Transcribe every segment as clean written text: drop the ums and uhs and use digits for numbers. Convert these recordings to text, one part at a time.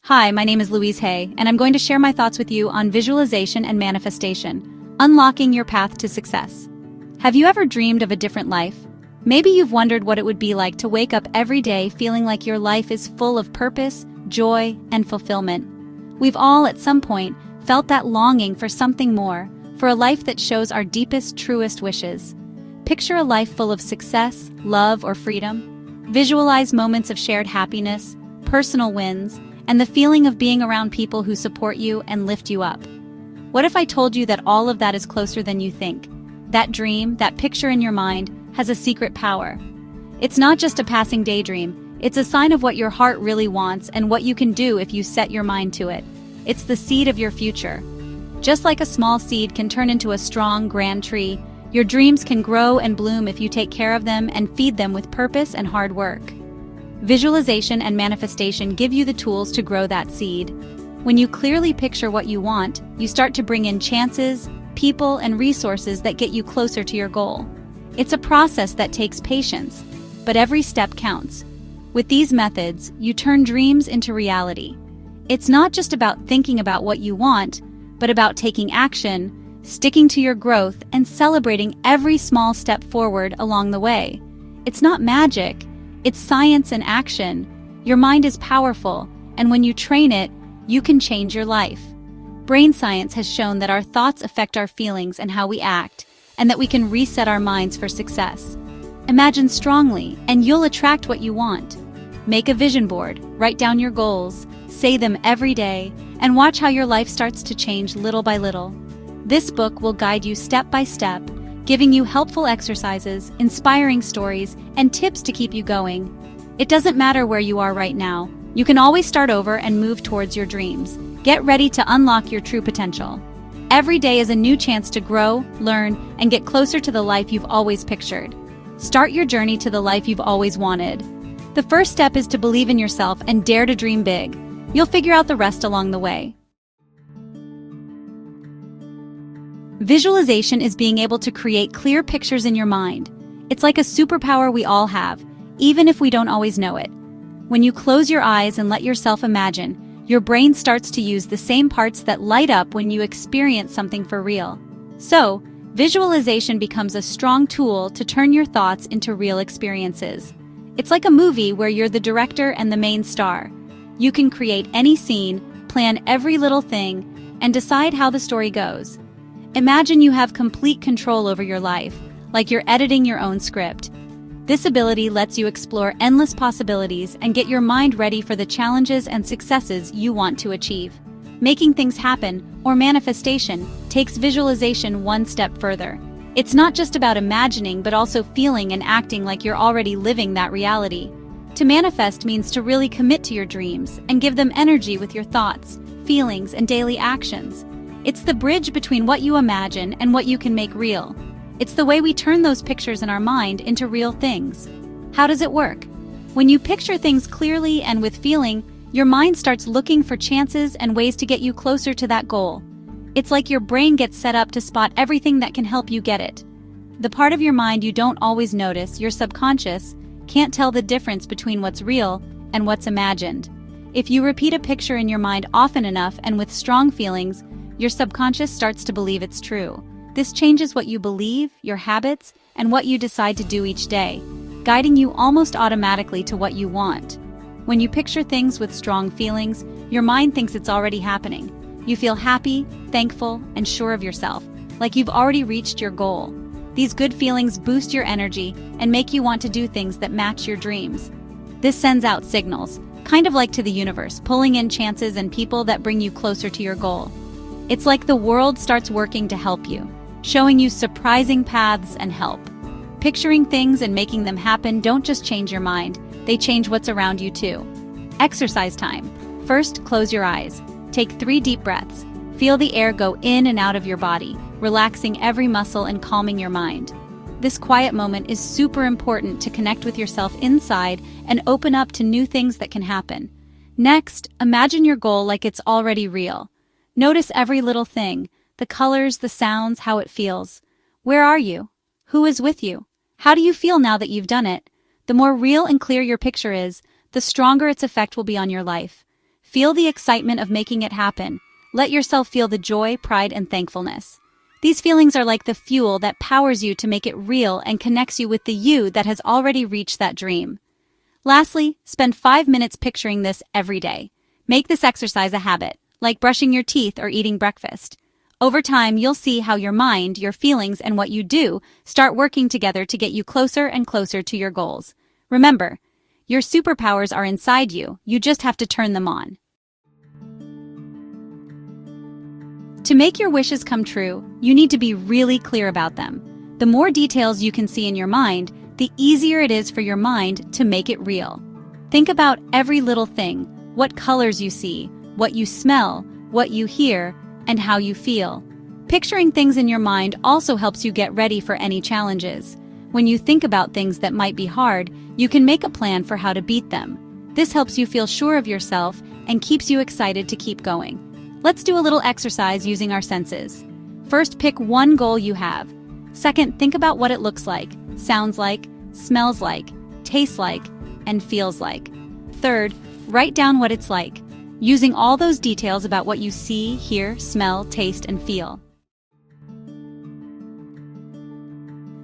Hi, my name is Louise Hay, and I'm going to share my thoughts with you on visualization and manifestation, unlocking your path to success. Have you ever dreamed of a different life? Maybe you've wondered what it would be like to wake up every day feeling like your life is full of purpose, joy, and fulfillment. We've all, at some point, felt that longing for something more, for a life that shows our deepest, truest wishes. Picture a life full of success, love, or freedom. Visualize moments of shared happiness, personal wins, and the feeling of being around people who support you and lift you up. What if I told you that all of that is closer than you think? That dream, that picture in your mind, has a secret power. It's not just a passing daydream, it's a sign of what your heart really wants and what you can do if you set your mind to it. It's the seed of your future. Just like a small seed can turn into a strong, grand tree, your dreams can grow and bloom if you take care of them and feed them with purpose and hard work. Visualization and manifestation give you the tools to grow that seed. When you clearly picture what you want, you start to bring in chances, people, and resources that get you closer to your goal. It's a process that takes patience, but every step counts. With these methods, you turn dreams into reality. It's not just about thinking about what you want, but about taking action, sticking to your growth, and celebrating every small step forward along the way. It's not magic. It's science in action. Your mind is powerful, and when you train it, you can change your life. Brain science has shown that our thoughts affect our feelings and how we act, and that we can reset our minds for success. Imagine strongly, and you'll attract what you want. Make a vision board, write down your goals, say them every day, and watch how your life starts to change little by little. This book will guide you step by step, giving you helpful exercises, inspiring stories, and tips to keep you going. It doesn't matter where you are right now. You can always start over and move towards your dreams. Get ready to unlock your true potential. Every day is a new chance to grow, learn, and get closer to the life you've always pictured. Start your journey to the life you've always wanted. The first step is to believe in yourself and dare to dream big. You'll figure out the rest along the way. Visualization is being able to create clear pictures in your mind. It's like a superpower we all have, even if we don't always know it. When you close your eyes and let yourself imagine, your brain starts to use the same parts that light up when you experience something for real. So, visualization becomes a strong tool to turn your thoughts into real experiences. It's like a movie where you're the director and the main star. You can create any scene, plan every little thing, and decide how the story goes. Imagine you have complete control over your life, like you're editing your own script. This ability lets you explore endless possibilities and get your mind ready for the challenges and successes you want to achieve. Making things happen, or manifestation, takes visualization one step further. It's not just about imagining, but also feeling and acting like you're already living that reality. To manifest means to really commit to your dreams and give them energy with your thoughts, feelings, and daily actions. It's the bridge between what you imagine and what you can make real. It's the way we turn those pictures in our mind into real things. How does it work? When you picture things clearly and with feeling, your mind starts looking for chances and ways to get you closer to that goal. It's like your brain gets set up to spot everything that can help you get it. The part of your mind you don't always notice, your subconscious, can't tell the difference between what's real and what's imagined. If you repeat a picture in your mind often enough and with strong feelings, your subconscious starts to believe it's true. This changes what you believe, your habits, and what you decide to do each day, guiding you almost automatically to what you want. When you picture things with strong feelings, your mind thinks it's already happening. You feel happy, thankful, and sure of yourself, like you've already reached your goal. These good feelings boost your energy and make you want to do things that match your dreams. This sends out signals, kind of like to the universe, pulling in chances and people that bring you closer to your goal. It's like the world starts working to help you, showing you surprising paths and help. Picturing things and making them happen don't just change your mind, they change what's around you too. Exercise time. First, close your eyes. Take 3 deep breaths. Feel the air go in and out of your body, relaxing every muscle and calming your mind. This quiet moment is super important to connect with yourself inside and open up to new things that can happen. Next, imagine your goal like it's already real. Notice every little thing, the colors, the sounds, how it feels. Where are you? Who is with you? How do you feel now that you've done it? The more real and clear your picture is, the stronger its effect will be on your life. Feel the excitement of making it happen. Let yourself feel the joy, pride, and thankfulness. These feelings are like the fuel that powers you to make it real and connects you with the you that has already reached that dream. Lastly, spend 5 minutes picturing this every day. Make this exercise a habit, like brushing your teeth or eating breakfast. Over time, you'll see how your mind, your feelings, and what you do start working together to get you closer and closer to your goals. Remember, your superpowers are inside you, you just have to turn them on. To make your wishes come true, you need to be really clear about them. The more details you can see in your mind, the easier it is for your mind to make it real. Think about every little thing, what colors you see, what you smell, what you hear, and how you feel. Picturing things in your mind also helps you get ready for any challenges. When you think about things that might be hard, you can make a plan for how to beat them. This helps you feel sure of yourself and keeps you excited to keep going. Let's do a little exercise using our senses. First, pick one goal you have. Second, think about what it looks like, sounds like, smells like, tastes like, and feels like. Third, write down what it's like, using all those details about what you see, hear, smell, taste, and feel.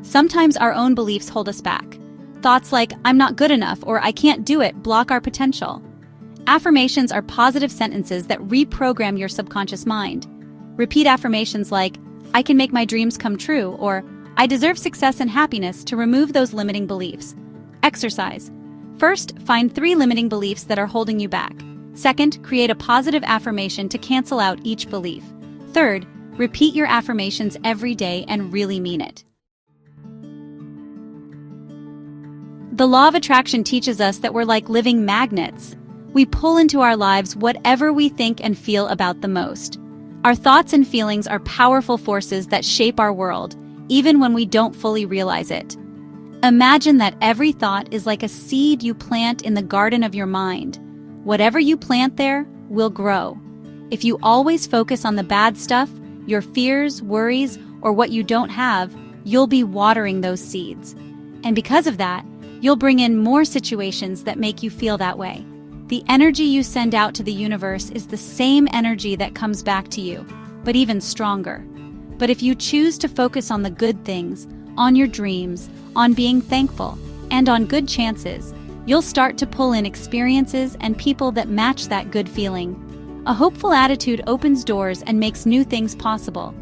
Sometimes our own beliefs hold us back. Thoughts like, "I'm not good enough" or "I can't do it" block our potential. Affirmations are positive sentences that reprogram your subconscious mind. Repeat affirmations like, "I can make my dreams come true," or "I deserve success and happiness" to remove those limiting beliefs. Exercise. First, find 3 limiting beliefs that are holding you back. Second, create a positive affirmation to cancel out each belief. Third, repeat your affirmations every day and really mean it. The law of attraction teaches us that we're like living magnets. We pull into our lives whatever we think and feel about the most. Our thoughts and feelings are powerful forces that shape our world, even when we don't fully realize it. Imagine that every thought is like a seed you plant in the garden of your mind. Whatever you plant there will grow. If you always focus on the bad stuff, your fears, worries, or what you don't have, you'll be watering those seeds. And because of that, you'll bring in more situations that make you feel that way. The energy you send out to the universe is the same energy that comes back to you, but even stronger. But if you choose to focus on the good things, on your dreams, on being thankful, and on good chances, you'll start to pull in experiences and people that match that good feeling. A hopeful attitude opens doors and makes new things possible.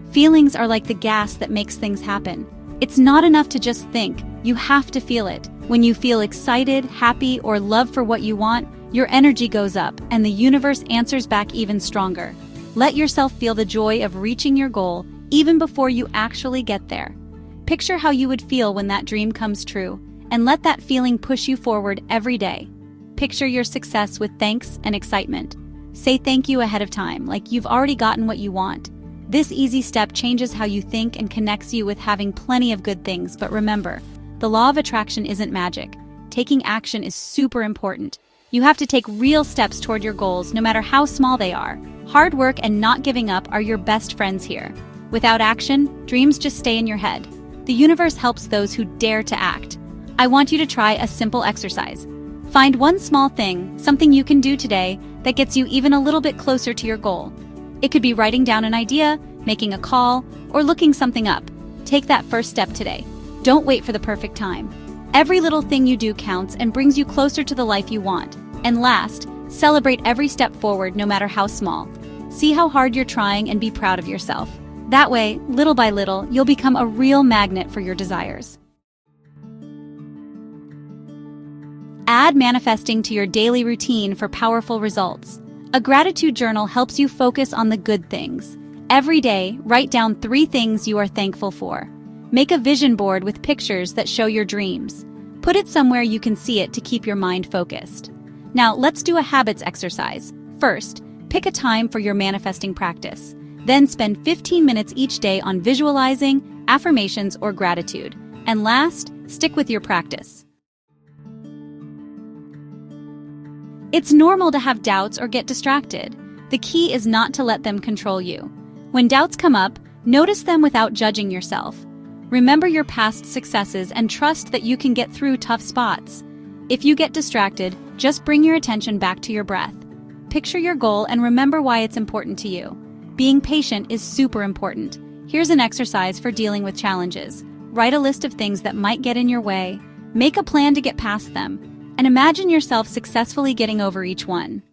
Feelings are like the gas that makes things happen. It's not enough to just think, you have to feel it. When you feel excited, happy, or love for what you want, your energy goes up and the universe answers back even stronger. Let yourself feel the joy of reaching your goal even before you actually get there. Picture how you would feel when that dream comes true, and let that feeling push you forward every day. Picture your success with thanks and excitement. Say thank you ahead of time, like you've already gotten what you want. This easy step changes how you think and connects you with having plenty of good things. But remember, the law of attraction isn't magic. Taking action is super important. You have to take real steps toward your goals, no matter how small they are. Hard work and not giving up are your best friends here. Without action, dreams just stay in your head. The universe helps those who dare to act. I want you to try a simple exercise. Find one small thing, something you can do today, that gets you even a little bit closer to your goal. It could be writing down an idea, making a call, or looking something up. Take that first step today. Don't wait for the perfect time. Every little thing you do counts and brings you closer to the life you want. And last, celebrate every step forward, no matter how small. See how hard you're trying and be proud of yourself. That way, little by little, you'll become a real magnet for your desires. Add manifesting to your daily routine for powerful results. A gratitude journal helps you focus on the good things. Every day, write down 3 things you are thankful for. Make a vision board with pictures that show your dreams. Put it somewhere you can see it to keep your mind focused. Now, let's do a habits exercise. First, pick a time for your manifesting practice. Then spend 15 minutes each day on visualizing, affirmations, or gratitude. And last, stick with your practice. It's normal to have doubts or get distracted. The key is not to let them control you. When doubts come up, notice them without judging yourself. Remember your past successes and trust that you can get through tough spots. If you get distracted, just bring your attention back to your breath. picture your goal and remember why it's important to you. Being patient is super important. Here's an exercise for dealing with challenges. Write a list of things that might get in your way, make a plan to get past them, and imagine yourself successfully getting over each one.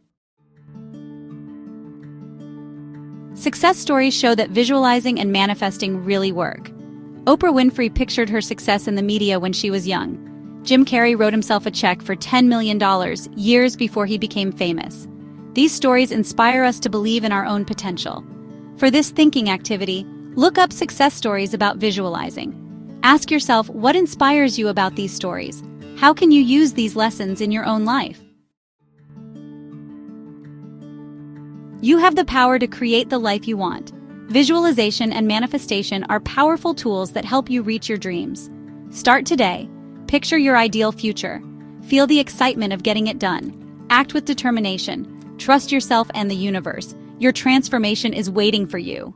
Success stories show that visualizing and manifesting really work. Oprah Winfrey pictured her success in the media when she was young. Jim Carrey wrote himself a check for $10 million years before he became famous. These stories inspire us to believe in our own potential. For this thinking activity, look up success stories about visualizing. Ask yourself what inspires you about these stories. How can you use these lessons in your own life? You have the power to create the life you want. Visualization and manifestation are powerful tools that help you reach your dreams. Start today. Picture your ideal future. Feel the excitement of getting it done. Act with determination. Trust yourself and the universe. Your transformation is waiting for you.